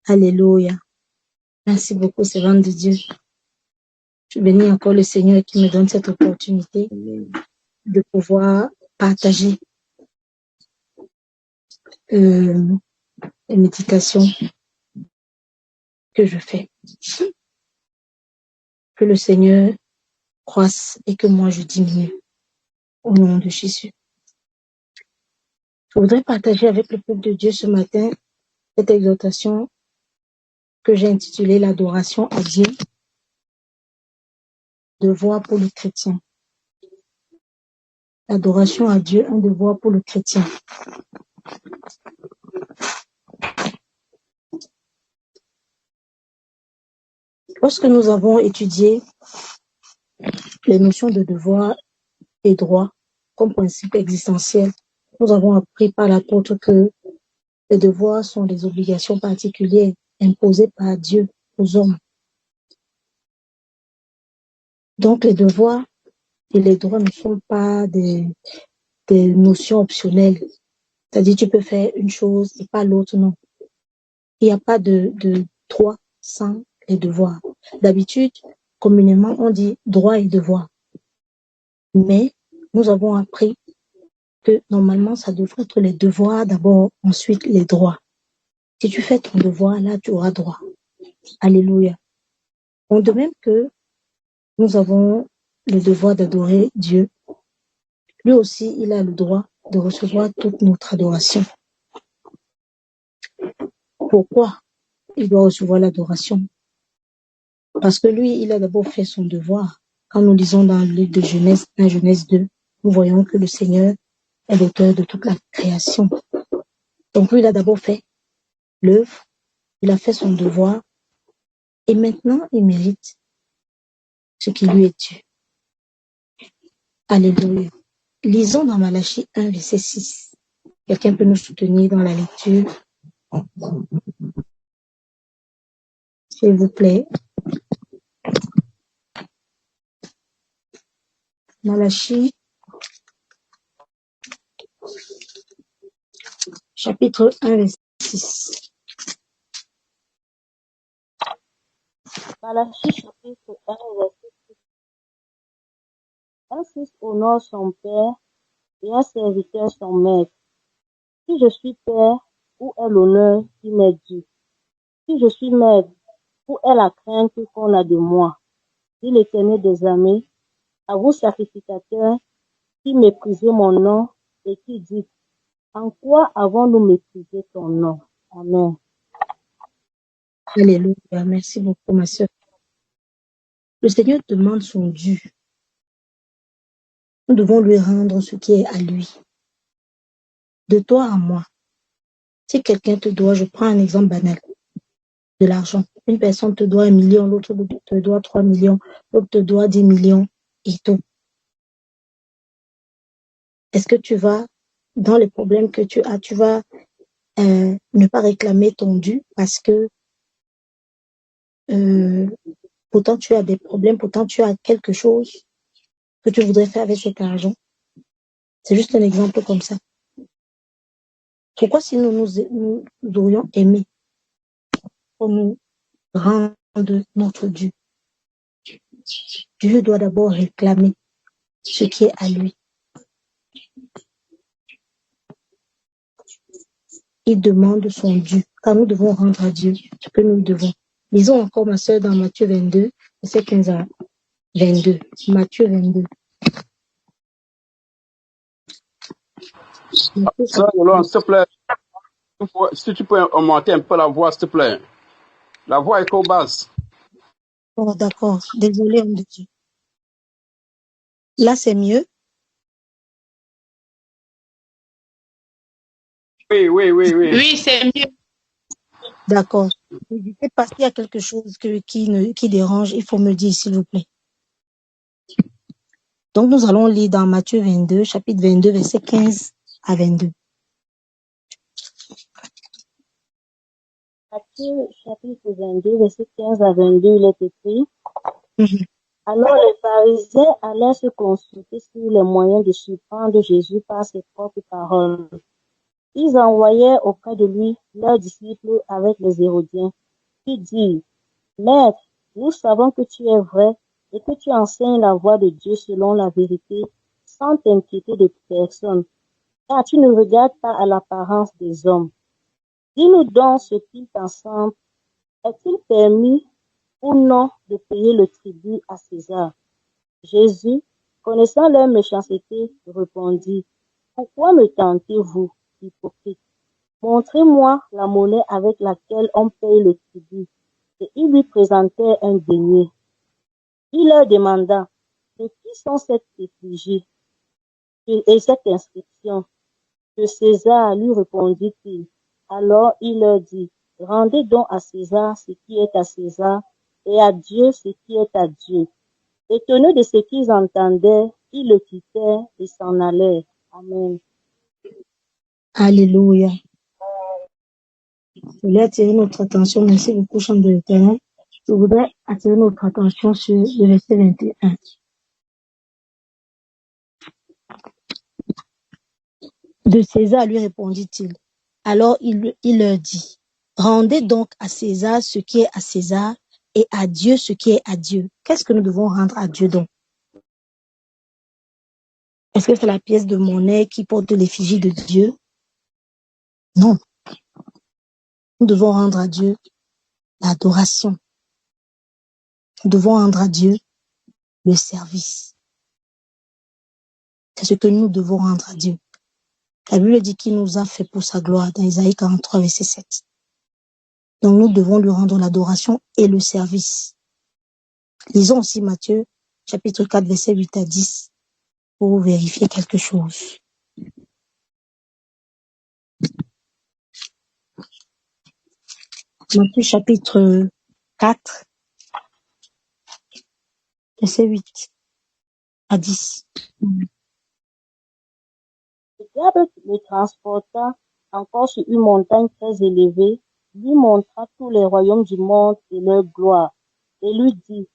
Alléluia. Merci beaucoup, servante de Dieu. Je bénis encore le Seigneur qui me donne cette opportunité de pouvoir partager les méditations que je fais. Que le Seigneur croisse et que moi je diminue. Au nom de Jésus. Je voudrais partager avec le peuple de Dieu ce matin cette exhortation que j'ai intitulée l'adoration à Dieu, devoir pour le chrétien. L'adoration à Dieu, un devoir pour le chrétien. Lorsque nous avons étudié les notions de devoir et droit comme principe existentiel, nous avons appris par l'apôtre que les devoirs sont des obligations particulières imposées par Dieu aux hommes. Donc les devoirs et les droits ne sont pas des notions optionnelles. C'est-à-dire tu peux faire une chose et pas l'autre, non. Il n'y a pas de droit sans les devoirs. D'habitude, communément, on dit droit et devoir. Mais nous avons appris que normalement, ça devrait être les devoirs d'abord, ensuite les droits. Si tu fais ton devoir, là, tu auras droit. Alléluia. Donc, de même que nous avons le devoir d'adorer Dieu, lui aussi, il a le droit de recevoir toute notre adoration. Pourquoi il doit recevoir l'adoration? Parce que lui, il a d'abord fait son devoir. Quand nous lisons dans le livre de Genèse 1, Genèse 2, nous voyons que le Seigneur est l'auteur de toute la création. Donc lui, il a d'abord fait l'œuvre, il a fait son devoir, et maintenant, il mérite ce qui lui est dû. Alléluia. Lisons dans Malachie 1, verset 6. Quelqu'un peut nous soutenir dans la lecture? S'il vous plaît. Malachie, chapitre 1, verset 6. Malachie chapitre 1, verset 6. Un fils honore son père et un serviteur son maître. Si je suis père, où est l'honneur qui m'est dû? Si je suis maître, où est la crainte qu'on a de moi? Dit l'Éternel des armées, à vous sacrificateurs qui méprisez mon nom et qui dites, en quoi avons-nous méprisé ton nom? Amen. Alléluia. Merci beaucoup, ma sœur. Le Seigneur demande son dû. Nous devons lui rendre ce qui est à lui. De toi à moi. Si quelqu'un te doit, je prends un exemple banal, de l'argent. Une personne te doit 1 million, l'autre te doit 3 millions, l'autre te doit 10 millions et tout. Est-ce que tu vas, dans les problèmes que tu as, tu vas ne pas réclamer ton dû parce que pourtant tu as des problèmes, pourtant tu as quelque chose que tu voudrais faire avec cet argent? C'est juste un exemple comme ça. Pourquoi si nous aurions aimé qu'on nous rende notre dû? Dieu doit d'abord réclamer ce qui est à lui. Il demande son dû, car nous devons rendre à Dieu ce que nous devons. Lisons encore, ma sœur, dans Matthieu 22, verset 15 à 22. Matthieu 22. Sœur Yolande, s'il te plaît, si tu peux augmenter un peu la voix, s'il te plaît. La voix est trop basse. Oh, d'accord. Désolé, homme de Dieu. Là, c'est mieux. Oui. Oui, c'est mieux. D'accord. N'hésitez pas, s'il y a quelque chose qui dérange, il faut me dire, s'il vous plaît. Donc, nous allons lire dans Matthieu 22, chapitre 22, verset 15 à 22. Matthieu chapitre 22, verset 15 à 22, il est écrit, Mhm. alors les pharisiens allaient se consulter sur les moyens de surprendre Jésus par ses propres paroles. Ils envoyèrent auprès de lui leurs disciples avec les Hérodiens, qui dirent, Maître, nous savons que tu es vrai et que tu enseignes la voie de Dieu selon la vérité, sans t'inquiéter de personne, car tu ne regardes pas à l'apparence des hommes. Dis-nous donc ce qu'ils t'enseignent. Est-il permis ou non de payer le tribut à César? Jésus, connaissant leur méchanceté, répondit, Pourquoi me tentez-vous, hypocrite? Montrez-moi la monnaie avec laquelle on paye le tribut. Et ils lui présentèrent un denier. Il leur demanda, De qui sont cette effigie et cette inscription? De César, lui répondit-il. Alors il leur dit, Rendez donc à César ce qui est à César, et à Dieu ce qui est à Dieu. Étonnés de ce qu'ils entendaient, ils le quittèrent et s'en allèrent. Amen. Alléluia. Je voulais attirer notre attention, merci beaucoup, Chant de l'Éternel. Je voudrais attirer notre attention sur le verset 21. De César, lui répondit-il. Alors il leur dit, Rendez donc à César ce qui est à César et à Dieu ce qui est à Dieu. Qu'est-ce que nous devons rendre à Dieu donc? Est-ce que c'est la pièce de monnaie qui porte l'effigie de Dieu? Non. Nous devons rendre à Dieu l'adoration. Nous devons rendre à Dieu le service. C'est ce que nous devons rendre à Dieu. La Bible dit qu'il nous a fait pour sa gloire dans Isaïe 43, verset 7. Donc nous devons lui rendre l'adoration et le service. Lisons aussi Matthieu, chapitre 4, verset 8 à 10, pour vérifier quelque chose. Matthieu, chapitre 4, verset 8 à 10. Le diable le transporta encore sur une montagne très élevée, lui montra tous les royaumes du monde et leur gloire, et lui dit,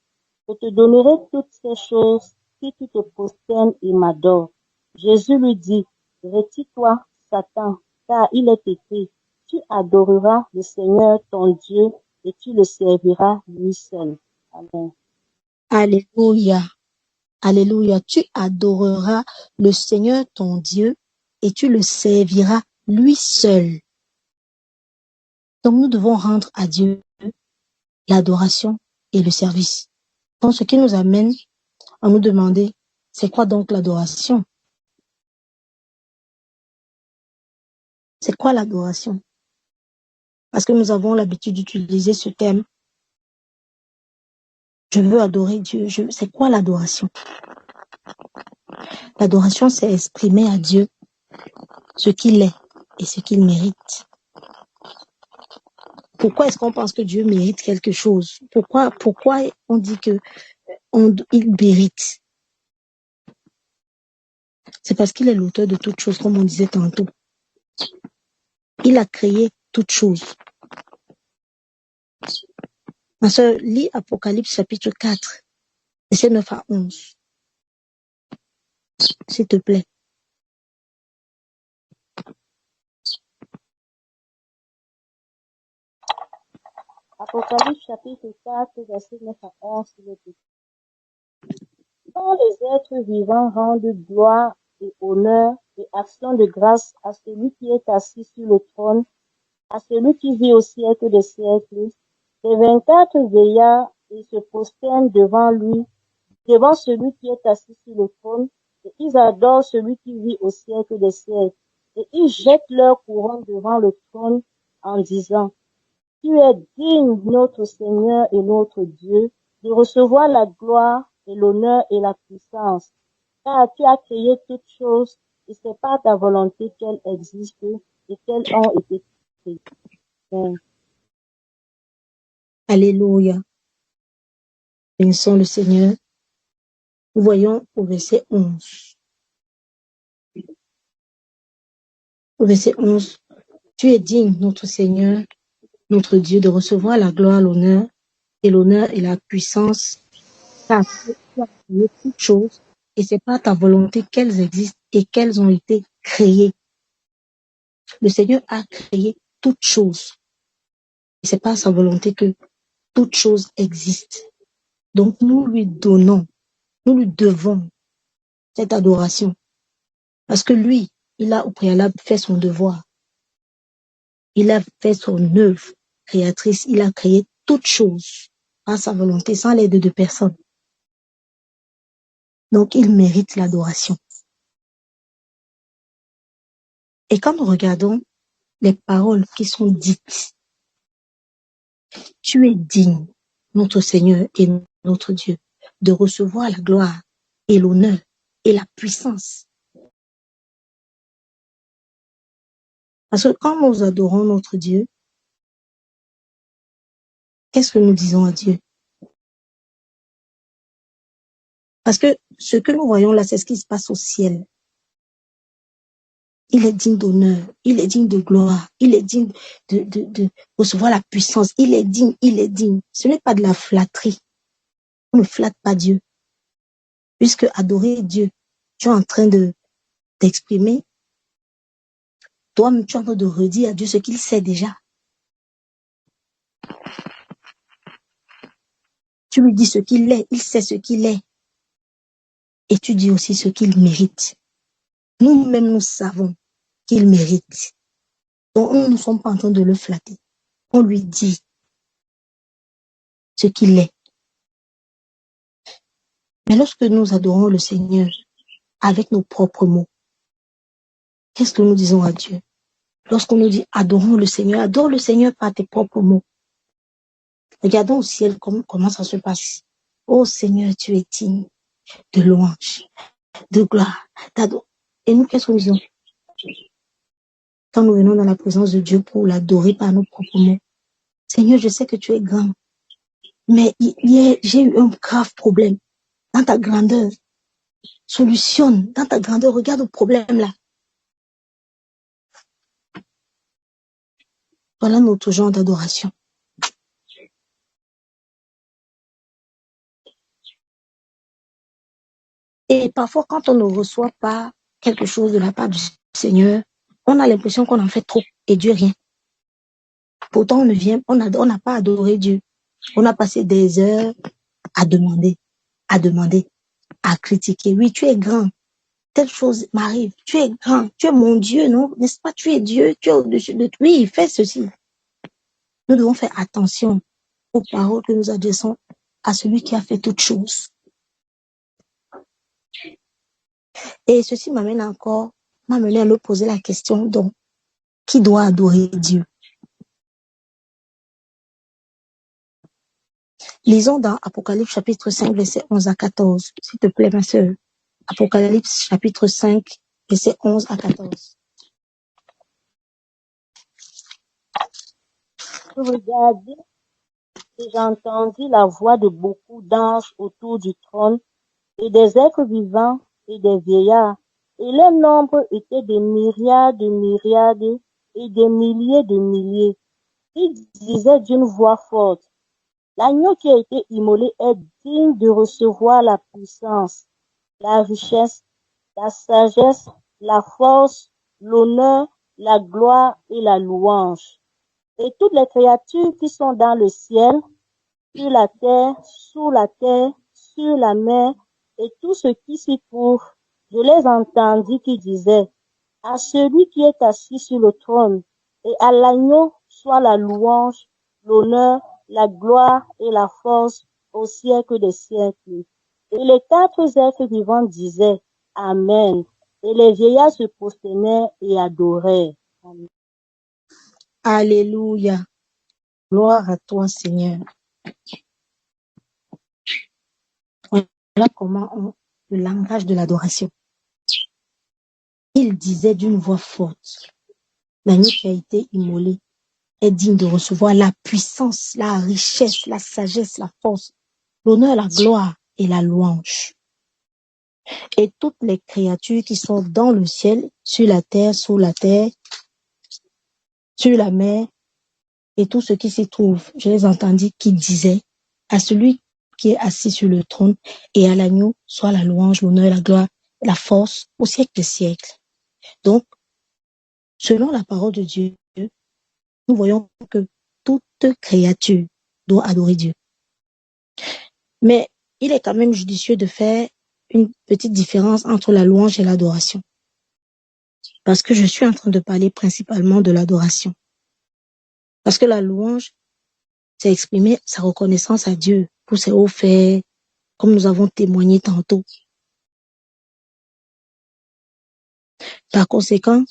Je te donnerai toutes ces choses si tu te prosternes et m'adores. Jésus lui dit, Retire-toi, Satan, car il est écrit, Tu adoreras le Seigneur ton Dieu et tu le serviras lui seul. Amen. Alléluia. Alléluia. Tu adoreras le Seigneur ton Dieu et tu le serviras lui seul. Donc nous devons rendre à Dieu l'adoration et le service. Donc ce qui nous amène à nous demander, c'est quoi donc l'adoration? C'est quoi l'adoration? Parce que nous avons l'habitude d'utiliser ce terme. Je veux adorer Dieu. C'est quoi l'adoration? L'adoration, c'est exprimer à Dieu ce qu'il est et ce qu'il mérite. Pourquoi est-ce qu'on pense que Dieu mérite quelque chose? Pourquoi on dit que il mérite? C'est parce qu'il est l'auteur de toutes choses, comme on disait tantôt. Il a créé toutes choses. Ma sœur, lis Apocalypse chapitre 4, verset 9 à 11. S'il te plaît. Apocalypse chapitre 4, verset 9 à 11, il est écrit. Quand les êtres vivants rendent gloire et honneur et action de grâce à celui qui est assis sur le trône, à celui qui vit au siècle des siècles, les 24 veillards et se prosternent devant lui, devant celui qui est assis sur le trône, et ils adorent celui qui vit au siècle des siècles, et ils jettent leur couronne devant le trône en disant, Tu es digne, notre Seigneur et notre Dieu, de recevoir la gloire et l'honneur et la puissance, car tu as créé toutes choses, et c'est par ta volonté qu'elles existent et qu'elles ont été créées. Amen. Alléluia. Bénissons le Seigneur. Nous voyons au verset 11. Au verset 11. Tu es digne, notre Seigneur, notre Dieu, de recevoir la gloire, l'honneur et la puissance, car tu as créé toutes choses, et c'est par ta volonté qu'elles existent et qu'elles ont été créées. Le Seigneur a créé toutes choses. Et c'est pas sa volonté que toutes choses existent. Donc nous lui devons cette adoration. Parce que lui, il a au préalable fait son devoir. Il a fait son œuvre créatrice. Il a créé toutes choses à sa volonté, sans l'aide de personne. Donc il mérite l'adoration. Et quand nous regardons les paroles qui sont dites, tu es digne, notre Seigneur et notre Dieu, de recevoir la gloire et l'honneur et la puissance. Parce que quand nous adorons notre Dieu, qu'est-ce que nous disons à Dieu? Parce que ce que nous voyons là, c'est ce qui se passe au ciel. Il est digne d'honneur, il est digne de gloire, il est digne de recevoir la puissance, il est digne, il est digne. Ce n'est pas de la flatterie. On ne flatte pas Dieu. Puisque adorer Dieu, tu es en train d'exprimer, toi-même tu es en train de redire à Dieu ce qu'il sait déjà. Tu lui dis ce qu'il est, il sait ce qu'il est. Et tu dis aussi ce qu'il mérite. Nous-mêmes, nous savons qu'il mérite. Donc, nous ne sommes pas en train de le flatter. On lui dit ce qu'il est. Mais lorsque nous adorons le Seigneur avec nos propres mots, qu'est-ce que nous disons à Dieu? Lorsqu'on nous dit adorons le Seigneur, adore le Seigneur par tes propres mots. Regardons au ciel comment ça se passe. Oh Seigneur, tu es digne de louange, de gloire, d'adoration. Et nous, qu'est-ce que nous disons? Quand nous venons dans la présence de Dieu pour l'adorer par nos propres mots, Seigneur, je sais que tu es grand, mais j'ai eu un grave problème. Dans ta grandeur, solutionne. Dans ta grandeur, regarde le problème là. Voilà notre genre d'adoration. Et parfois, quand on ne reçoit pas quelque chose de la part du Seigneur, on a l'impression qu'on en fait trop et Dieu rien. Pourtant, on n'a pas adoré Dieu. On a passé des heures à demander, à critiquer. Oui, tu es grand. Telle chose m'arrive. Tu es grand. Tu es mon Dieu, non? N'est-ce pas? Tu es Dieu. Tu es au-dessus de tout. Oui, fais ceci. Nous devons faire attention aux paroles que nous adressons à celui qui a fait toutes choses. Et ceci m'amène à me poser la question, donc, qui doit adorer Dieu? Lisons dans Apocalypse chapitre 5, verset 11 à 14. S'il te plaît, ma sœur. Apocalypse chapitre 5, verset 11 à 14. Je regardais et j'entendis la voix de beaucoup d'anges autour du trône et des êtres vivants et des vieillards. Et leur nombre était des myriades de myriades et des milliers de milliers. Ils disaient d'une voix forte, l'agneau qui a été immolé est digne de recevoir la puissance, la richesse, la sagesse, la force, l'honneur, la gloire et la louange. Et toutes les créatures qui sont dans le ciel, sur la terre, sous la terre, sur la mer, et tout ce qui s'y trouve, je les entendis qui disaient, à celui qui est assis sur le trône, et à l'agneau soit la louange, l'honneur, la gloire et la force au siècle des siècles. Et les quatre êtres vivants disaient, Amen. Et les vieillards se prosternaient et adoraient. Amen. Alléluia. Gloire à toi, Seigneur. Voilà comment le langage de l'adoration. Il disait d'une voix forte, l'agneau qui a été immolé est digne de recevoir la puissance, la richesse, la sagesse, la force, l'honneur, la gloire et la louange. Et toutes les créatures qui sont dans le ciel, sur la terre, sous la terre, sur la mer, et tout ce qui s'y trouve, je les entendis qui disaient à celui qui est assis sur le trône et à l'agneau soit la louange, l'honneur, la gloire, la force au siècle des siècles. Donc, Selon la parole de Dieu, nous voyons que toute créature doit adorer Dieu. Mais il est quand même judicieux de faire une petite différence entre la louange et l'adoration. Parce que je suis en train de parler principalement de l'adoration. Parce que la louange, c'est exprimer sa reconnaissance à Dieu pour ses hauts faits, comme nous avons témoigné tantôt. Par conséquent,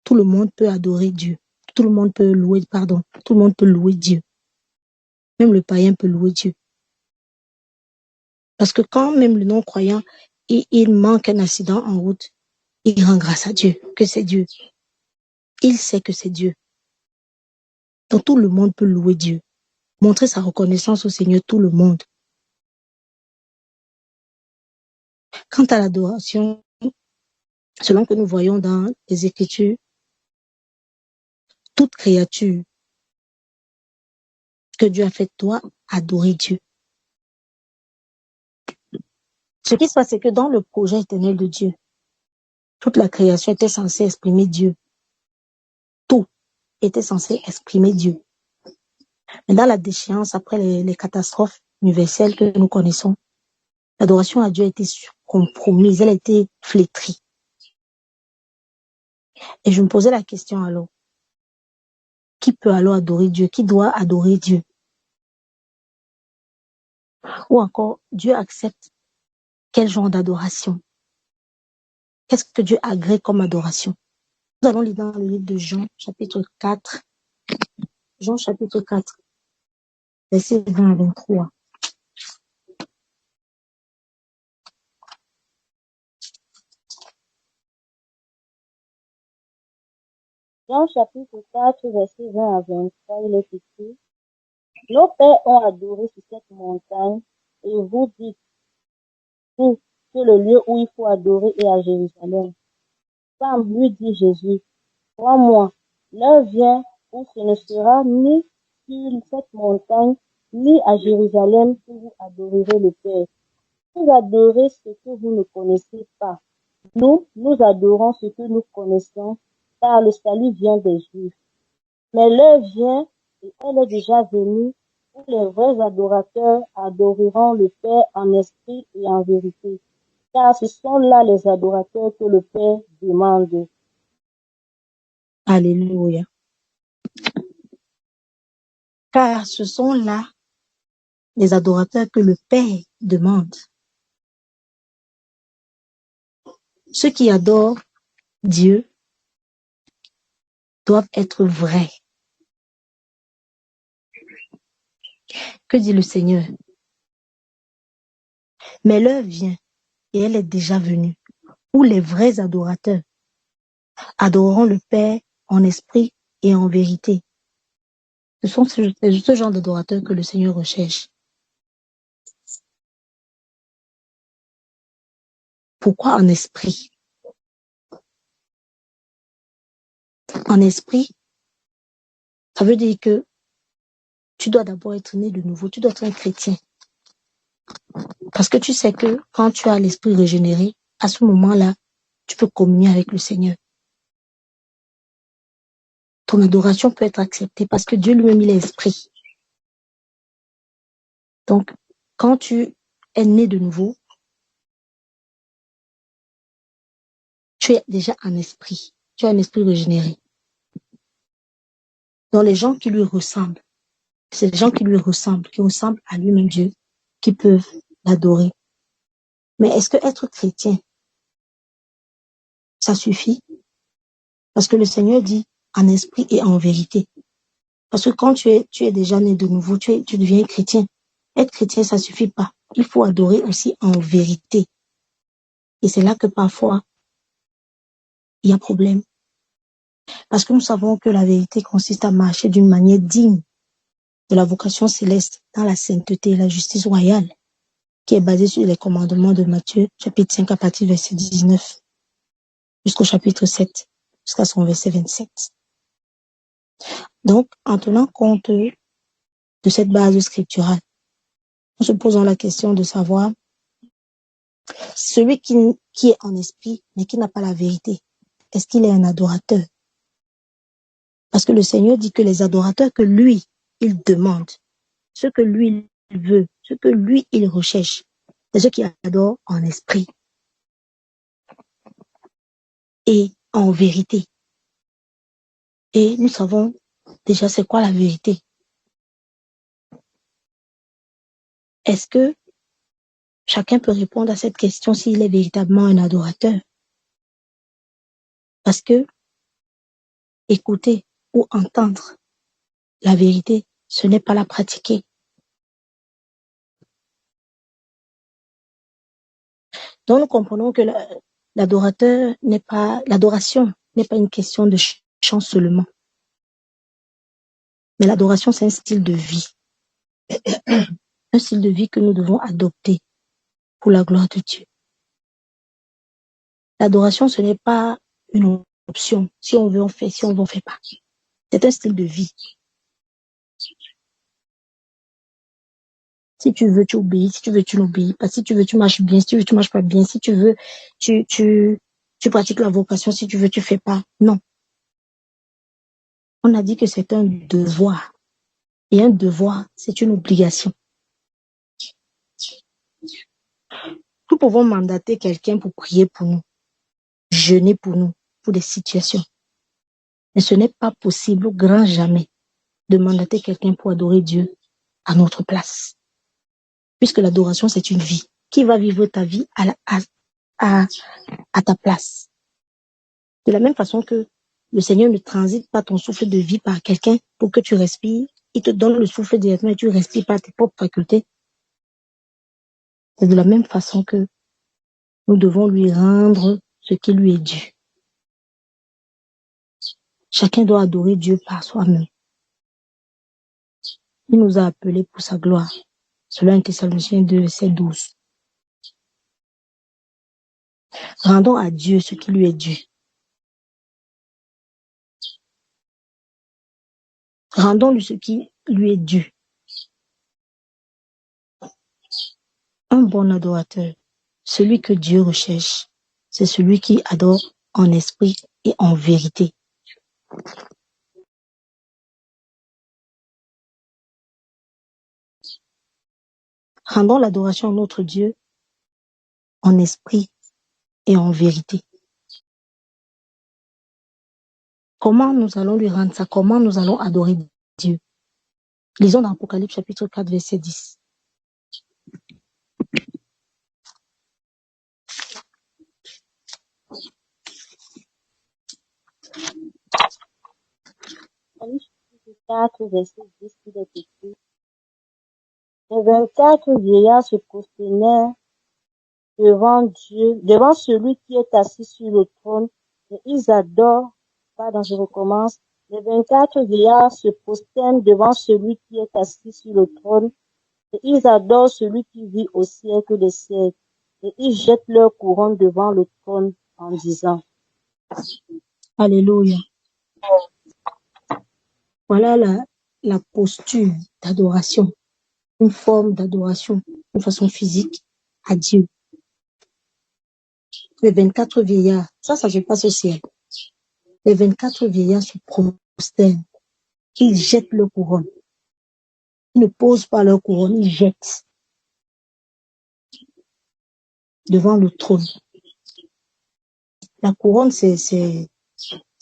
tout le monde peut adorer Dieu. Tout le monde peut louer, tout le monde peut louer Dieu. Même le païen peut louer Dieu. Parce que quand même le non-croyant, il manque un accident en route, il rend grâce à Dieu, que c'est Dieu. Il sait que c'est Dieu. Donc tout le monde peut louer Dieu. Montrer sa reconnaissance au Seigneur, tout le monde. Quant à l'adoration, selon que nous voyons dans les Écritures, toute créature que Dieu a faite doit adorer Dieu. Ce qui se passe, c'est que dans le projet éternel de Dieu, toute la création était censée exprimer Dieu. Tout était censé exprimer Dieu. Mais dans la déchéance, après les catastrophes universelles que nous connaissons, l'adoration à Dieu a été compromise, elle a été flétrie. Et je me posais la question alors, qui peut alors adorer Dieu? Qui doit adorer Dieu? Ou encore, Dieu accepte quel genre d'adoration? Qu'est-ce que Dieu agrée comme adoration? Nous allons lire dans le livre de Jean, chapitre 4. Jean, chapitre 4, versets 20 à 23. Jean chapitre 4, verset 20 à 23, il est écrit: Nos pères ont adoré sur cette montagne, et vous dites tout que le lieu où il faut adorer est à Jérusalem. Femme, lui dit Jésus, crois-moi, l'heure vient où ce ne sera ni sur cette montagne, ni à Jérusalem que vous adorerez le Père. Vous adorez ce que vous ne connaissez pas. Nous adorons ce que nous connaissons, car le salut vient des Juifs. Mais l'heure vient, et elle est déjà venue, où les vrais adorateurs adoreront le Père en esprit et en vérité, car ce sont là les adorateurs que le Père demande. Alléluia. Car ce sont là les adorateurs que le Père demande. Ceux qui adorent Dieu doivent être vrais. Que dit le Seigneur? Mais l'heure vient, et elle est déjà venue, où les vrais adorateurs adoreront le Père en esprit et en vérité. Ce sont ce genre d'adorateurs que le Seigneur recherche. Pourquoi en esprit? En esprit, ça veut dire que tu dois d'abord être né de nouveau, tu dois être un chrétien. Parce que tu sais que quand tu as l'esprit régénéré, à ce moment-là, tu peux communier avec le Seigneur. Ton adoration peut être acceptée parce que Dieu lui-même, il est esprit. Donc, quand tu es né de nouveau, tu es déjà un esprit. Tu as un esprit régénéré. Donc, les gens qui lui ressemblent, c'est les gens qui lui ressemblent, qui ressemblent à lui-même Dieu, qui peuvent l'adorer. Mais est-ce que être chrétien, ça suffit? Parce que le Seigneur dit en esprit et en vérité. Parce que quand tu es déjà né de nouveau, tu deviens chrétien. Être chrétien, ça suffit pas. Il faut adorer aussi en vérité. Et c'est là que parfois, il y a problème. Parce que nous savons que la vérité consiste à marcher d'une manière digne de la vocation céleste dans la sainteté et la justice royale, qui est basée sur les commandements de Matthieu, chapitre 5 à partir du verset 19, jusqu'au chapitre 7, jusqu'à son verset 27. Donc, en tenant compte de cette base scripturale, nous se posons la question de savoir celui qui est en esprit, mais qui n'a pas la vérité. est-ce qu'il est un adorateur? Parce que le Seigneur dit que les adorateurs que lui, il demande, ce que lui il veut, ce que lui il recherche, c'est ceux qui adorent en esprit et en vérité. Et nous savons déjà c'est quoi la vérité. Est-ce que chacun peut répondre à cette question s'il est véritablement un adorateur? Parce que écouter ou entendre la vérité, ce n'est pas la pratiquer. Donc nous comprenons que l'adorateur n'est pas, l'adoration n'est pas une question de chant seulement. Mais l'adoration, c'est un style de vie. Un style de vie que nous devons adopter pour la gloire de Dieu. L'adoration, ce n'est pas une option. Si on veut, on fait. Si on veut, on fait pas. C'est un style de vie. Si tu veux, tu obéis. Si tu veux, tu n'obéis pas. Si tu veux, tu marches bien. Si tu veux, tu marches pas bien. Si tu veux, tu pratiques la vocation. Si tu veux, tu fais pas. Non. On a dit que c'est un devoir. Et un devoir, c'est une obligation. Nous pouvons mandater quelqu'un pour prier pour nous, jeûner pour nous, pour des situations. Mais ce n'est pas possible au grand jamais de mandater quelqu'un pour adorer Dieu à notre place. Puisque l'adoration, c'est une vie. Qui va vivre ta vie à ta place? De la même façon que le Seigneur ne transite pas ton souffle de vie par quelqu'un pour que tu respires. Il te donne le souffle directement et tu respires par tes propres facultés. C'est de la même façon que nous devons lui rendre ce qui lui est dû. Chacun doit adorer Dieu par soi-même. Il nous a appelés pour sa gloire. Selon 1 Thessaloniciens 2, verset 12. Rendons à Dieu ce qui lui est dû. Rendons-lui ce qui lui est dû. Un bon adorateur, celui que Dieu recherche, c'est celui qui adore en esprit et en vérité. Rendons l'adoration à notre Dieu en esprit et en vérité. Comment nous allons lui rendre ça? Comment nous allons adorer Dieu? Lisons dans Apocalypse chapitre 4, verset 10. Chapitre 4, verset 10, il est écrit: Les 24 vieillards se prosternèrent devant Dieu, devant celui qui est assis sur le trône, et ils adorent, pardon, je recommence. Les 24 vieillards se prosternent devant celui qui est assis sur le trône, et ils adorent celui qui vit au siècle des siècles, et ils jettent leur couronne devant le trône en disant: Alléluia. Voilà la posture d'adoration, une forme d'adoration de façon physique à Dieu. Les 24 vieillards, ça se passe au ciel. Les 24 vieillards se prosternent, ils jettent leur couronne. Ils ne posent pas leur couronne, ils jettent devant le trône. La couronne, c'est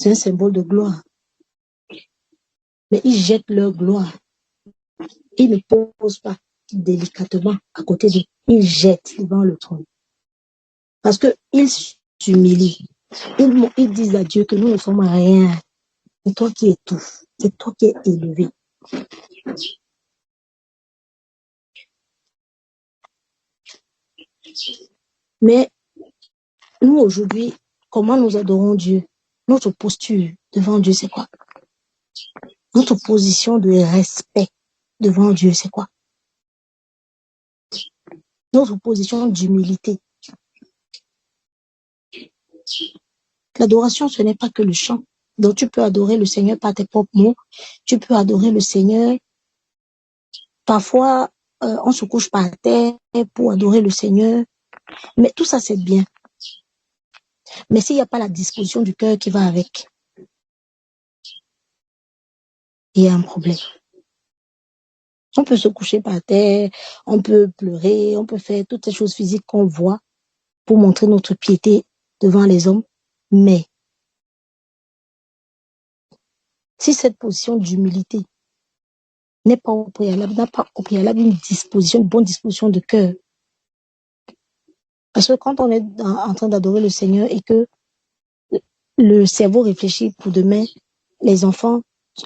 un symbole de gloire. Mais ils jettent leur gloire. Ils ne posent pas délicatement à côté d'eux. Ils jettent devant le trône. Parce qu'ils s'humilient. Ils disent à Dieu que nous ne sommes rien. C'est toi qui étouffes. C'est toi qui es élevé. Mais nous, aujourd'hui, comment nous adorons Dieu? Notre posture devant Dieu, c'est quoi? Notre position de respect devant Dieu, c'est quoi? Notre position d'humilité. L'adoration, ce n'est pas que le chant. Donc, tu peux adorer le Seigneur par tes propres mots. Tu peux adorer le Seigneur. Parfois, on se couche par terre pour adorer le Seigneur. Mais tout ça, c'est bien. Mais s'il n'y a pas la disposition du cœur qui va avec, il y a un problème. On peut se coucher par terre, on peut pleurer, on peut faire toutes ces choses physiques qu'on voit pour montrer notre piété devant les hommes. Mais si cette position d'humilité n'est pas au préalable, n'a pas au préalable une disposition, une bonne disposition de cœur. Parce que quand on est en train d'adorer le Seigneur et que le cerveau réfléchit pour demain, les enfants,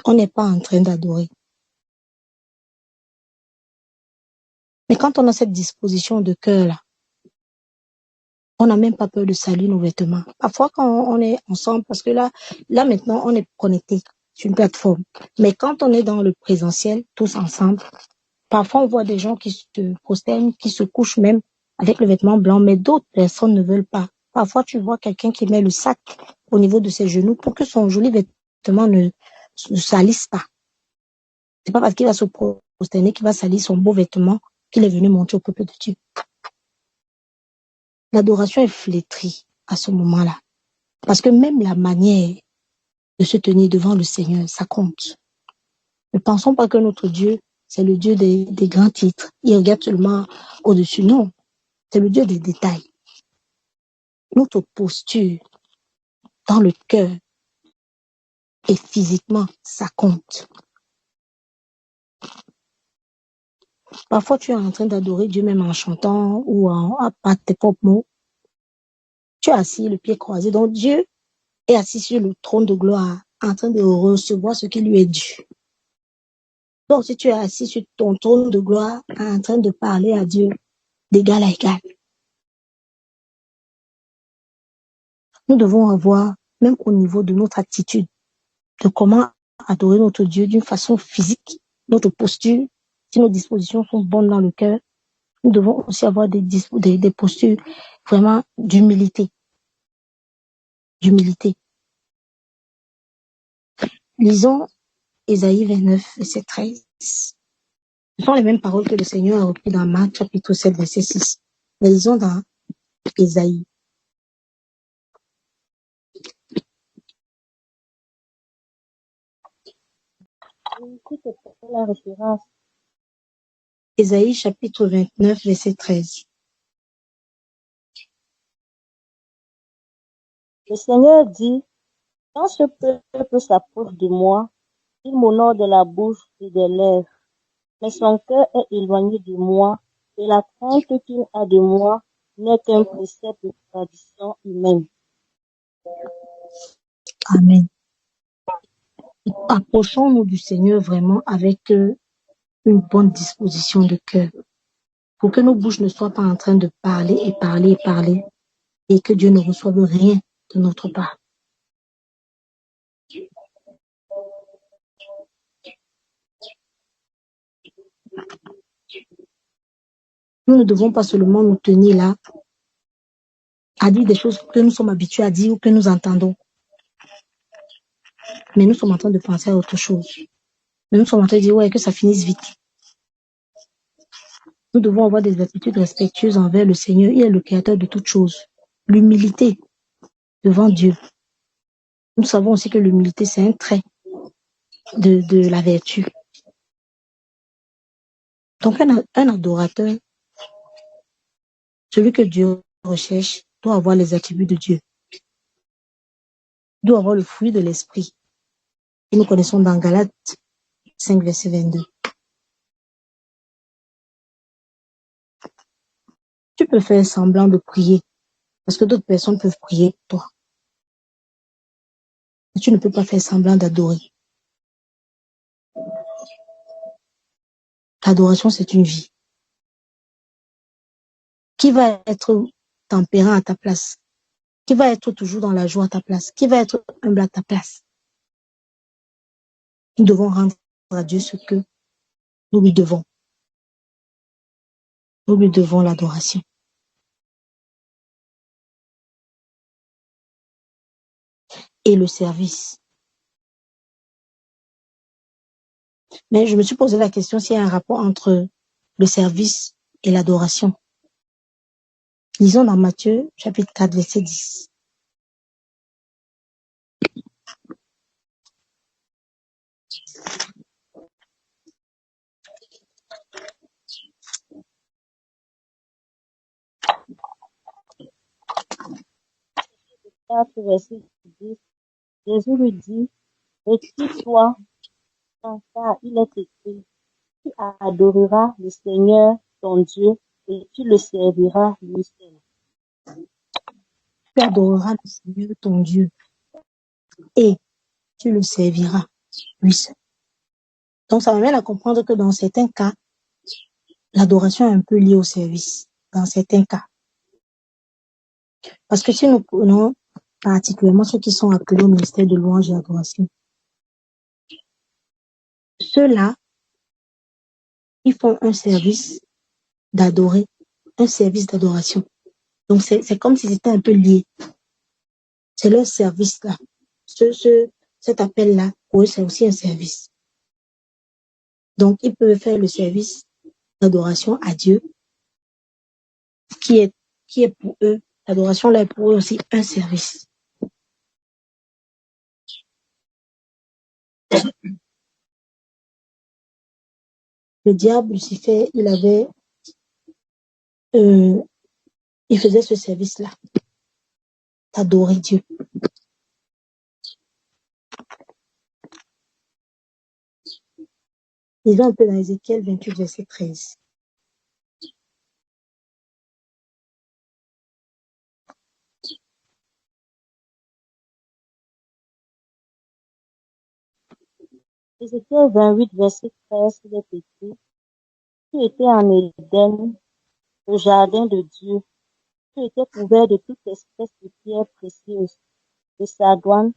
on n'est pas en train d'adorer. Mais quand on a cette disposition de cœur-là, on n'a même pas peur de salir nos vêtements. Parfois, quand on est ensemble, parce que là maintenant, on est connecté sur une plateforme. Mais quand on est dans le présentiel, tous ensemble, parfois on voit des gens qui se prosternent, qui se couchent même avec le vêtement blanc, mais d'autres personnes ne veulent pas. Parfois, tu vois quelqu'un qui met le sac au niveau de ses genoux pour que son joli vêtement ne salisse pas. C'est pas parce qu'il va se prosterner qu'il va salir son beau vêtement qu'il est venu montrer au peuple de Dieu. L'adoration est flétrie à ce moment-là. Parce que même la manière de se tenir devant le Seigneur, ça compte. Ne pensons pas que notre Dieu, c'est le Dieu des grands titres. Il regarde seulement au-dessus. Non, c'est le Dieu des détails. Notre posture dans le cœur et physiquement, ça compte. Parfois, tu es en train d'adorer Dieu même en chantant ou par tes propres mots. Tu es assis, le pied croisé. Donc, Dieu est assis sur le trône de gloire, en train de recevoir ce qui lui est dû. Donc, si tu es assis sur ton trône de gloire, en train de parler à Dieu d'égal à égal, nous devons avoir, même au niveau de notre attitude, de comment adorer notre Dieu d'une façon physique, notre posture, si nos dispositions sont bonnes dans le cœur, nous devons aussi avoir des postures vraiment d'humilité. Lisons Ésaïe 29, verset 13. Ce sont les mêmes paroles que le Seigneur a reprises dans Marc chapitre 7, verset 6. Mais lisons dans Ésaïe. Écoute la référence. Ésaïe chapitre 29, verset 13. Le Seigneur dit, quand ce peuple s'approche de moi, il m'honore de la bouche et des lèvres, mais son cœur est éloigné de moi, et la crainte qu'il a de moi n'est qu'un précepte de tradition humaine. Amen. Approchons-nous du Seigneur vraiment avec une bonne disposition de cœur, pour que nos bouches ne soient pas en train de parler et parler et parler, et que Dieu ne reçoive rien de notre part. Nous ne devons pas seulement nous tenir là à dire des choses que nous sommes habitués à dire ou que nous entendons. Mais nous sommes en train de penser à autre chose. Mais nous sommes en train de dire, ouais, que ça finisse vite. Nous devons avoir des attitudes respectueuses envers le Seigneur. Il est le créateur de toutes choses. L'humilité devant Dieu. Nous savons aussi que l'humilité, c'est un trait de la vertu. Donc, un adorateur, celui que Dieu recherche, doit avoir les attributs de Dieu. Doit avoir le fruit de l'esprit. Et nous connaissons dans Galates 5, verset 22. Tu peux faire semblant de prier, parce que d'autres personnes peuvent prier pour toi. Mais tu ne peux pas faire semblant d'adorer. L'adoration, c'est une vie. Qui va être tempérant à ta place? Qui va être toujours dans la joie à ta place? Qui va être humble à ta place? Nous devons rendre à Dieu ce que nous lui devons. Nous lui devons l'adoration. Et le service. Mais je me suis posé la question s'il y a un rapport entre le service et l'adoration. Lisons dans Matthieu, chapitre 4, verset 10. 4, verset 10, Jésus lui dit, retire-toi, car il est écrit, tu adoreras le Seigneur ton Dieu et tu le serviras lui seul. Tu adoreras le Seigneur ton Dieu et tu le serviras lui seul. Donc, ça m'amène à comprendre que dans certains cas, l'adoration est un peu liée au service. Dans certains cas. Parce que si nous prenons particulièrement ceux qui sont appelés au ministère de louange et d'adoration, ceux-là, ils font un service d'adorer, un service d'adoration. Donc, c'est comme si c'était un peu lié. C'est leur service-là. Cet appel-là, pour eux, c'est aussi un service. Donc, ils peuvent faire le service d'adoration à Dieu, qui est pour eux, l'adoration là est pour eux aussi un service. Le diable, Lucifer, il faisait ce service-là, d'adorer Dieu. Lisons un peu dans Ézéchiel 28, verset 13. Ézéchiel 28, verset 13, il est écrit, tu étais en Éden, au jardin de Dieu. Tu étais couvert de toute espèce de pierres précieuses, de sardoine,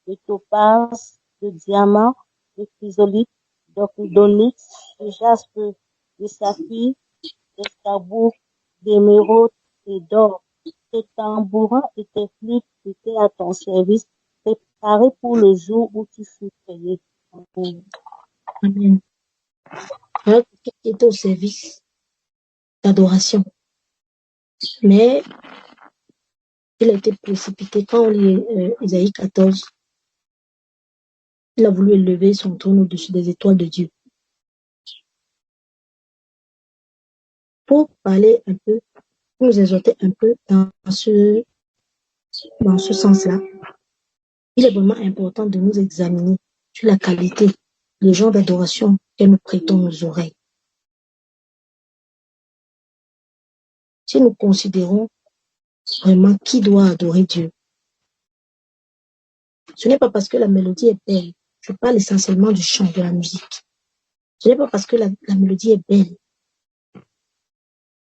de topaz, de diamants, de chrysolite, d'onyx, de jaspe, de saphir, d'escarboucle, d'émeraude et d'or. Tes tambourins et tes flûtes étaient à ton service, préparés pour le jour où tu fus créé. Amen. Voilà qui était au service d'adoration. Mais il a été précipité. Quand on lit Isaïe 14, il a voulu élever son trône au-dessus des étoiles de Dieu. Pour parler un peu, pour nous exhorter un peu dans ce sens-là, il est vraiment important de nous examiner sur la qualité, le genre d'adoration que nous prêtons nos oreilles. Si nous considérons vraiment qui doit adorer Dieu, ce n'est pas parce que la mélodie est belle. Je parle essentiellement du chant, de la musique. Ce n'est pas parce que la mélodie est belle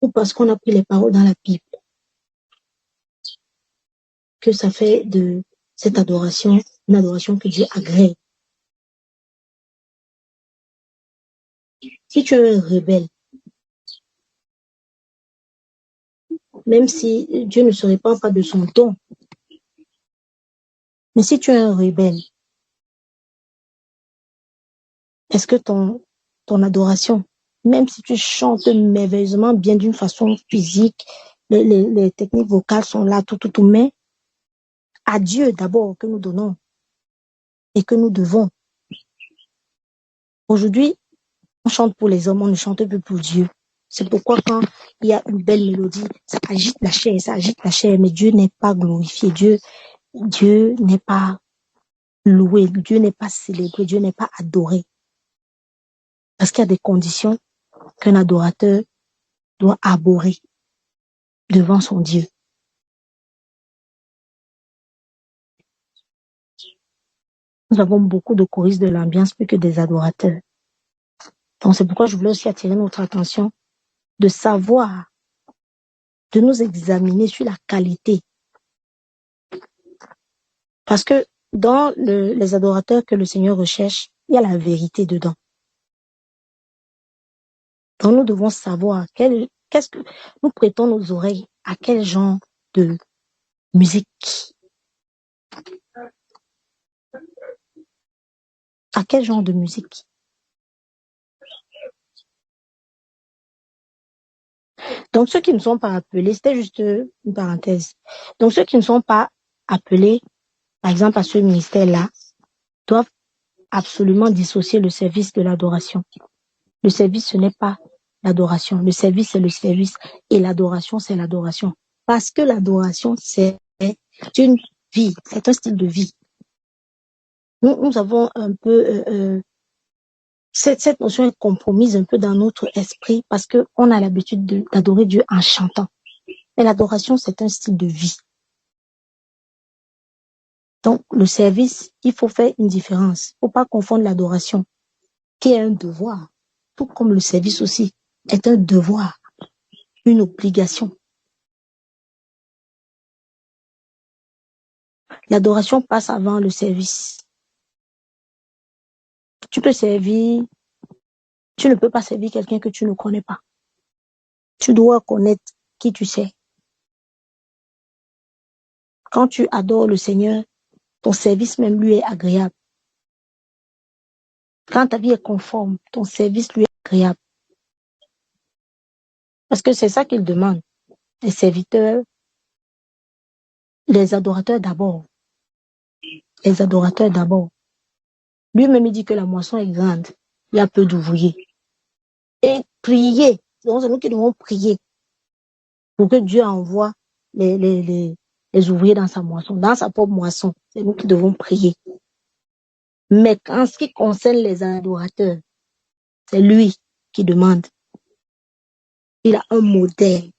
ou parce qu'on a pris les paroles dans la Bible que ça fait de cette adoration une adoration que Dieu agrée. Si tu es un rebelle, même si Dieu ne se répand pas de son don, mais si tu es un rebelle, est-ce que ton adoration, même si tu chantes merveilleusement bien d'une façon physique, les techniques vocales sont là, tout, mais à Dieu d'abord que nous donnons et que nous devons. Aujourd'hui, on chante pour les hommes, on ne chante plus pour Dieu. C'est pourquoi quand il y a une belle mélodie, ça agite la chair, mais Dieu n'est pas glorifié, Dieu n'est pas loué, Dieu n'est pas célébré, Dieu n'est pas adoré. Parce qu'il y a des conditions qu'un adorateur doit abhorrer devant son Dieu. Nous avons beaucoup de choristes de l'ambiance plus que des adorateurs. Donc c'est pourquoi je voulais aussi attirer notre attention de savoir, de nous examiner sur la qualité. Parce que dans les adorateurs que le Seigneur recherche, il y a la vérité dedans. Donc nous devons savoir qu'est-ce que nous prêtons nos oreilles à quel genre de musique, à quel genre de musique. Donc ceux qui ne sont pas appelés, c'était juste une parenthèse. Donc ceux qui ne sont pas appelés, par exemple à ce ministère-là, doivent absolument dissocier le service de l'adoration. Le service, ce n'est pas l'adoration. Le service, c'est le service. Et l'adoration, c'est l'adoration. Parce que l'adoration, c'est une vie, c'est un style de vie. Nous avons un peu cette notion est compromise un peu dans notre esprit parce que on a l'habitude d'adorer Dieu en chantant. Mais l'adoration, c'est un style de vie. Donc, le service, il faut faire une différence. Il ne faut pas confondre l'adoration, qui est un devoir, tout comme le service aussi est un devoir, une obligation. L'adoration passe avant le service. Tu peux servir, tu ne peux pas servir quelqu'un que tu ne connais pas. Tu dois connaître qui tu sais. Quand tu adores le Seigneur, ton service même lui est agréable. Quand ta vie est conforme, ton service lui est agréable. Parce que c'est ça qu'il demande. Les serviteurs, les adorateurs d'abord. Les adorateurs d'abord. Lui-même, il dit que la moisson est grande. Il y a peu d'ouvriers. Et prier. Donc, c'est nous qui devons prier pour que Dieu envoie les ouvriers dans sa moisson, dans sa propre moisson. C'est nous qui devons prier. Mais en ce qui concerne les adorateurs, c'est lui qui demande. Il a un modèle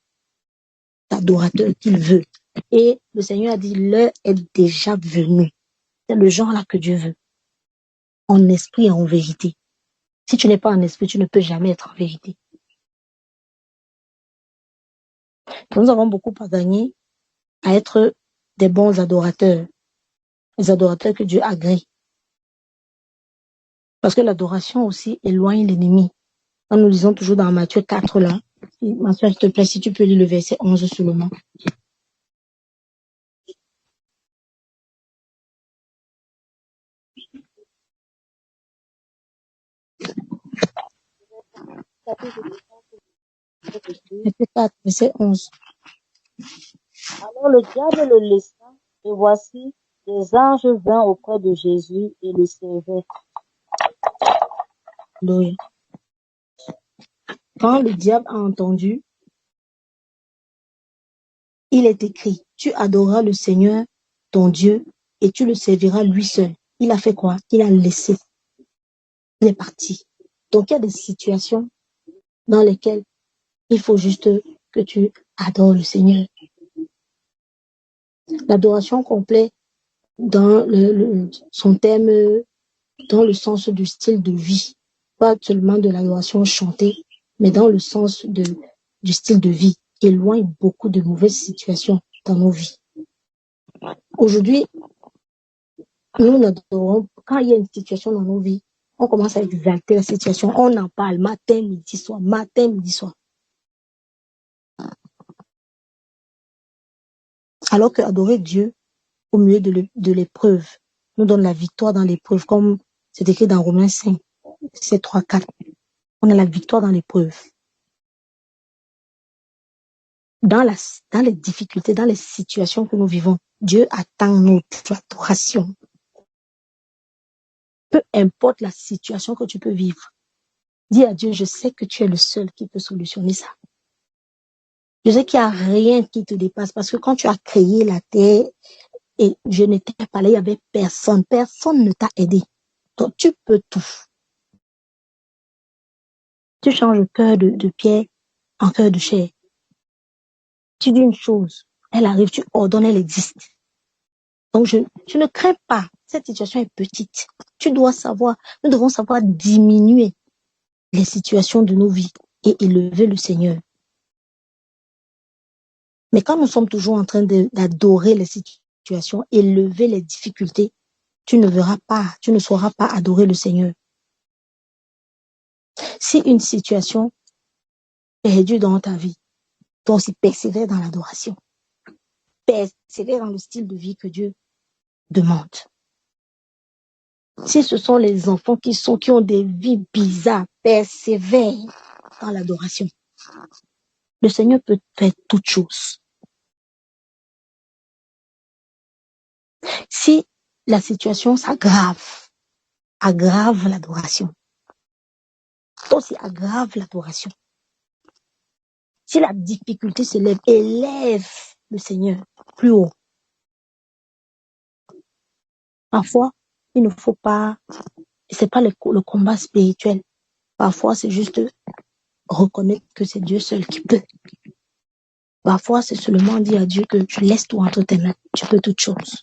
d'adorateur qu'il veut. Et le Seigneur a dit, l'heure est déjà venue. C'est le genre-là que Dieu veut. En esprit et en vérité. Si tu n'es pas en esprit, tu ne peux jamais être en vérité. Nous avons beaucoup à gagner à être des bons adorateurs. Les adorateurs que Dieu agrée. Parce que l'adoration aussi éloigne l'ennemi. Quand nous lisons toujours dans Matthieu 4 là, ma soeur, s'il te plaît, si tu peux lire le verset 11 seulement. Matthieu 4, verset 11. Alors le diable le laissa, et voici, des anges vinrent auprès de Jésus et le servaient. Alléluia. Quand le diable a entendu, il est écrit, tu adoreras le Seigneur, ton Dieu, et tu le serviras lui seul. Il a fait quoi? Il a laissé. Il est parti. Donc il y a des situations dans lesquelles il faut juste que tu adores le Seigneur. L'adoration complète dans son thème, dans le sens du style de vie. Pas seulement de l'adoration chantée, mais dans le sens du style de vie, qui éloigne beaucoup de mauvaises situations dans nos vies. Aujourd'hui, nous adorons, quand il y a une situation dans nos vies, on commence à exalter la situation, on en parle matin, midi, soir, matin, midi, soir. Alors que adorer Dieu au milieu de l'épreuve nous donne la victoire dans l'épreuve, comme c'est écrit dans Romains 5, c'est 3, 4. On a la victoire dans l'épreuve. Dans les difficultés, dans les situations que nous vivons, Dieu attend notre adoration. Peu importe la situation que tu peux vivre, dis à Dieu, je sais que tu es le seul qui peut solutionner ça. Je sais qu'il n'y a rien qui te dépasse parce que quand tu as créé la terre et je n'étais pas là, il n'y avait personne. Personne ne t'a aidé. Donc tu peux tout. Tu changes le cœur de pierre en cœur de chair. Tu dis une chose, elle arrive, tu ordonnes, elle existe. Donc je ne crains pas. Cette situation est petite. Nous devons savoir diminuer les situations de nos vies et élever le Seigneur. Mais quand nous sommes toujours en train d'adorer les situations, élever les difficultés, tu ne sauras pas adorer le Seigneur. Si une situation est réduite dans ta vie, toi aussi persévère dans l'adoration. Persévère dans le style de vie que Dieu demande. Si ce sont les enfants qui ont des vies bizarres, persévère dans l'adoration. Le Seigneur peut faire toutes choses. Si la situation s'aggrave, aggrave l'adoration. Toi aussi aggrave l'adoration. Si la difficulté s'élève, élève le Seigneur plus haut. Parfois, il ne faut pas, c'est pas le combat spirituel. Parfois, c'est juste reconnaître que c'est Dieu seul qui peut. Parfois, c'est seulement dire à Dieu que je laisse tout entre tes mains. Tu peux toutes choses.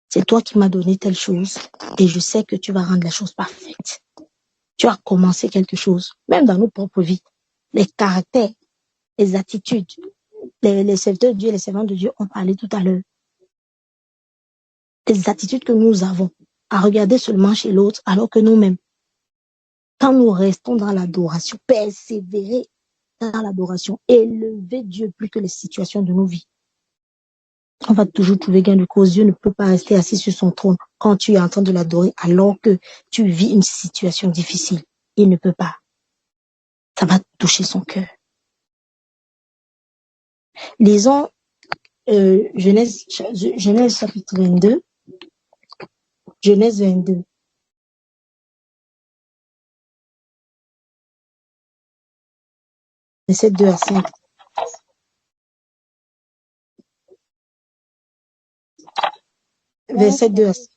C'est toi qui m'as donné telle chose et je sais que tu vas rendre la chose parfaite. Tu as commencé quelque chose, même dans nos propres vies. Les caractères, les attitudes, les serviteurs de Dieu, les servants de Dieu ont parlé tout à l'heure. Les attitudes que nous avons à regarder seulement chez l'autre alors que nous-mêmes, quand nous restons dans l'adoration, persévérer dans l'adoration, élever Dieu plus que les situations de nos vies, on va toujours trouver gain de cause. Dieu ne peut pas rester assis sur son trône quand tu es en train de l'adorer alors que tu vis une situation difficile. Il ne peut pas. Ça va toucher son cœur. Lisons Genèse chapitre 22. Genèse 22. Verset 2 à 5. Verset 2 à 5.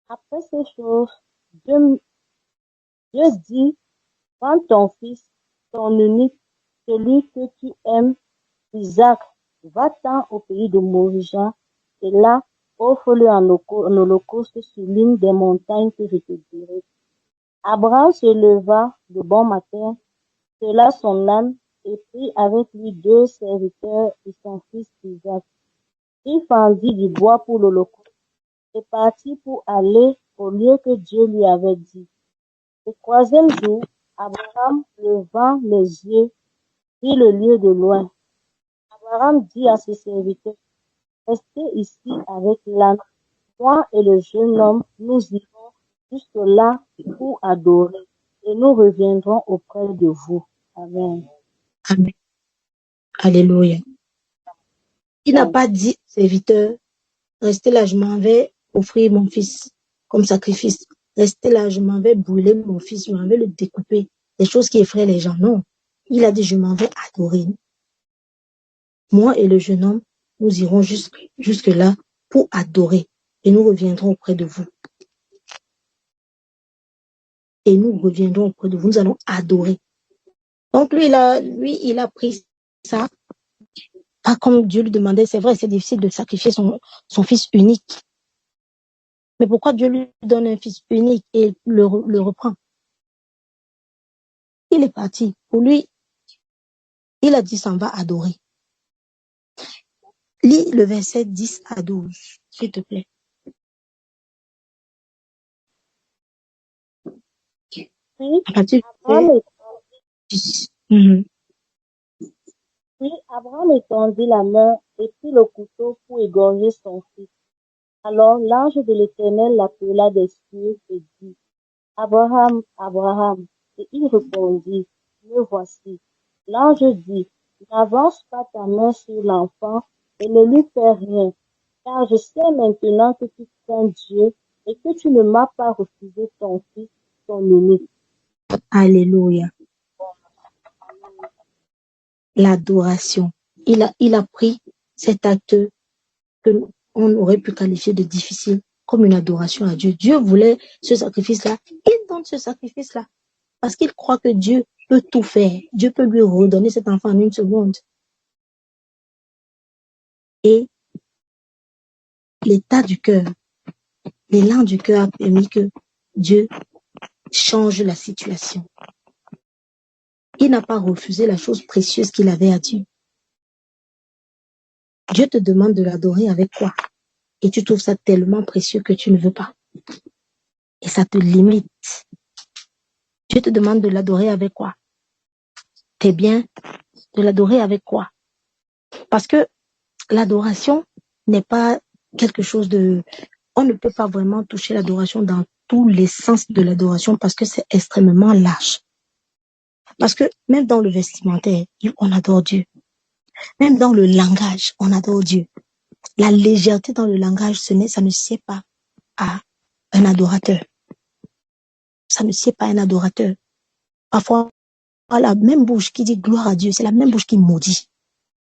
Après ces choses, Dieu dit, prends ton fils, ton unique, celui que tu aimes, Isaac, va-t'en au pays de Moria, et là, offre-le en holocauste sur l'une des montagnes que je te dirai. Abraham se leva de bon matin, sella son âne, et prit avec lui 2 serviteurs et son fils Isaac. Il fendit du bois pour l'holocauste et partit pour aller au lieu que Dieu lui avait dit. Le 3e jour, Abraham, levant les yeux, vit le lieu de loin. Abraham dit à ses serviteurs, restez ici avec l'âne. Moi et le jeune homme, nous irons jusque là pour adorer, et nous reviendrons auprès de vous. Amen. Amen. Alléluia. Il n'a pas dit aux serviteurs, restez là, je m'en vais offrir mon fils comme sacrifice. Restez là, je m'en vais brûler mon fils, je m'en vais le découper. Des choses qui effraient les gens. Non. Il a dit, je m'en vais adorer. Moi et le jeune homme, nous irons jusque là pour adorer. Et nous reviendrons auprès de vous. Et nous reviendrons auprès de vous. Nous allons adorer. Donc lui, il a pris ça. Pas comme Dieu lui demandait. C'est vrai, c'est difficile de sacrifier son fils unique. Mais pourquoi Dieu lui donne un fils unique et le reprend? Il est parti. Pour lui, il a dit s'en va adorer. Lis le verset 10 à 12, s'il te plaît. Puis À partir Abraham, du 10. Mhm. puis Abraham étendit la main et prit le couteau pour égorger son fils. Alors l'ange de l'Éternel l'appela des cieux et dit, Abraham, Abraham. Et il répondit, me voici. L'ange dit, n'avance pas ta main sur l'enfant et ne lui fais rien, car je sais maintenant que tu crains Dieu et que tu ne m'as pas refusé ton fils, ton unique. Alléluia. L'adoration. Il a pris cet acte que on aurait pu qualifier de difficile comme une adoration à Dieu. Dieu voulait ce sacrifice-là. Il donne ce sacrifice-là parce qu'il croit que Dieu peut tout faire. Dieu peut lui redonner cet enfant en 1 seconde. Et l'état du cœur, l'élan du cœur a permis que Dieu change la situation. Il n'a pas refusé la chose précieuse qu'il avait à Dieu. Dieu te demande de l'adorer avec quoi? Et tu trouves ça tellement précieux que tu ne veux pas. Et ça te limite. Dieu te demande de l'adorer avec quoi? Tes biens, de l'adorer avec quoi? Parce que l'adoration n'est pas quelque chose de... On ne peut pas vraiment toucher l'adoration dans tous les sens de l'adoration parce que c'est extrêmement large. Parce que même dans le vestimentaire, on adore Dieu. Même dans le langage, on adore Dieu. La légèreté dans le langage, ça ne sied pas à un adorateur. Ça ne sied pas à un adorateur. Parfois, la même bouche qui dit gloire à Dieu, c'est la même bouche qui maudit.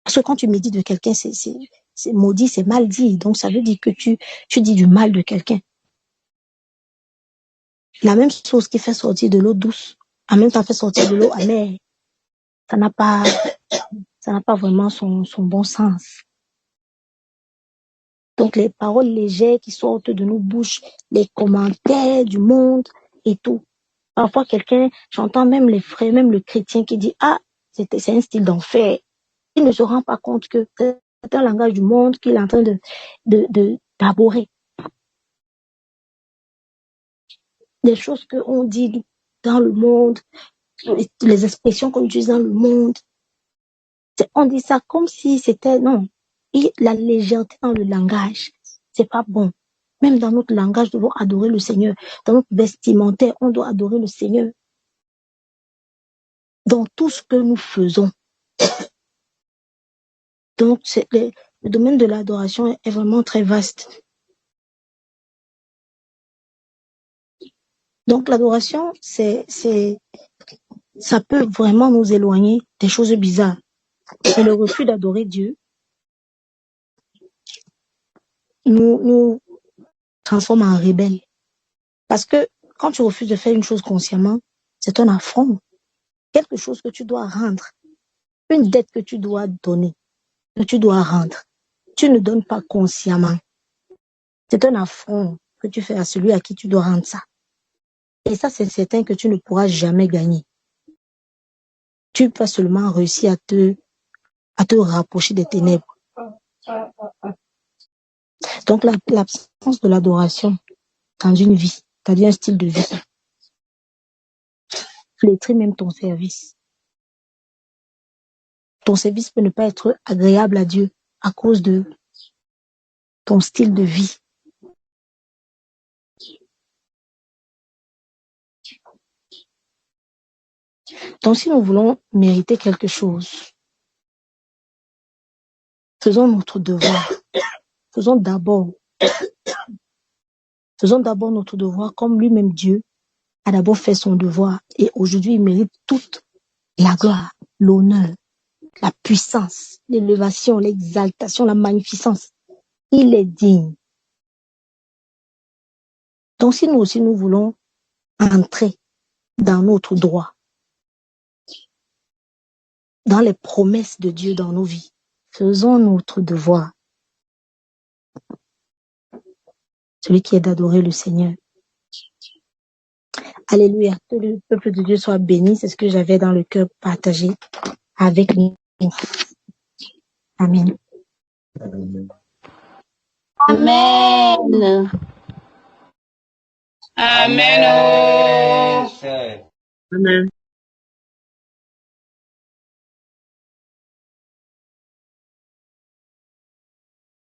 Parce que quand tu médites de quelqu'un, c'est maudit, c'est mal dit. Donc, ça veut dire que tu dis du mal de quelqu'un. La même chose qui fait sortir de l'eau douce, en même temps fait sortir de l'eau amère. Ça n'a pas vraiment son bon sens. Donc, les paroles légères qui sortent de nos bouches, les commentaires du monde et tout. Parfois, j'entends même les frères, même le chrétien qui dit, ah, c'est un style d'enfer. Il ne se rend pas compte que c'est un langage du monde qu'il est en train d'aborer. Des choses qu'on dit dans le monde, les expressions qu'on utilise dans le monde, on dit ça comme si c'était, non. Et la légèreté dans le langage, c'est pas bon. Même dans notre langage, nous devons adorer le Seigneur. Dans notre vestimentaire, on doit adorer le Seigneur. Dans tout ce que nous faisons. Donc, le domaine de l'adoration est vraiment très vaste. Donc, l'adoration, ça peut vraiment nous éloigner des choses bizarres. Et le refus d'adorer Dieu nous transforme en rebelles. Parce que quand tu refuses de faire une chose consciemment, c'est un affront. Quelque chose que tu dois rendre. Une dette que tu dois donner, que tu dois rendre. Tu ne donnes pas consciemment. C'est un affront que tu fais à celui à qui tu dois rendre ça. Et ça, c'est certain que tu ne pourras jamais gagner. Tu vas seulement réussir à te rapprocher des ténèbres. Donc, l'absence de l'adoration dans une vie, c'est-à-dire un style de vie, flétrit même ton service. Ton service peut ne pas être agréable à Dieu à cause de ton style de vie. Donc, si nous voulons mériter quelque chose, faisons notre devoir. Faisons d'abord notre devoir comme lui-même Dieu a d'abord fait son devoir. Et aujourd'hui, il mérite toute la gloire, l'honneur, la puissance, l'élévation, l'exaltation, la magnificence. Il est digne. Donc, si nous aussi, nous voulons entrer dans notre droit, dans les promesses de Dieu dans nos vies, faisons notre devoir. Celui qui est d'adorer le Seigneur. Alléluia. Que le peuple de Dieu soit béni. C'est ce que j'avais dans le cœur partagé avec nous. Amen. Amen. Amen. Amen.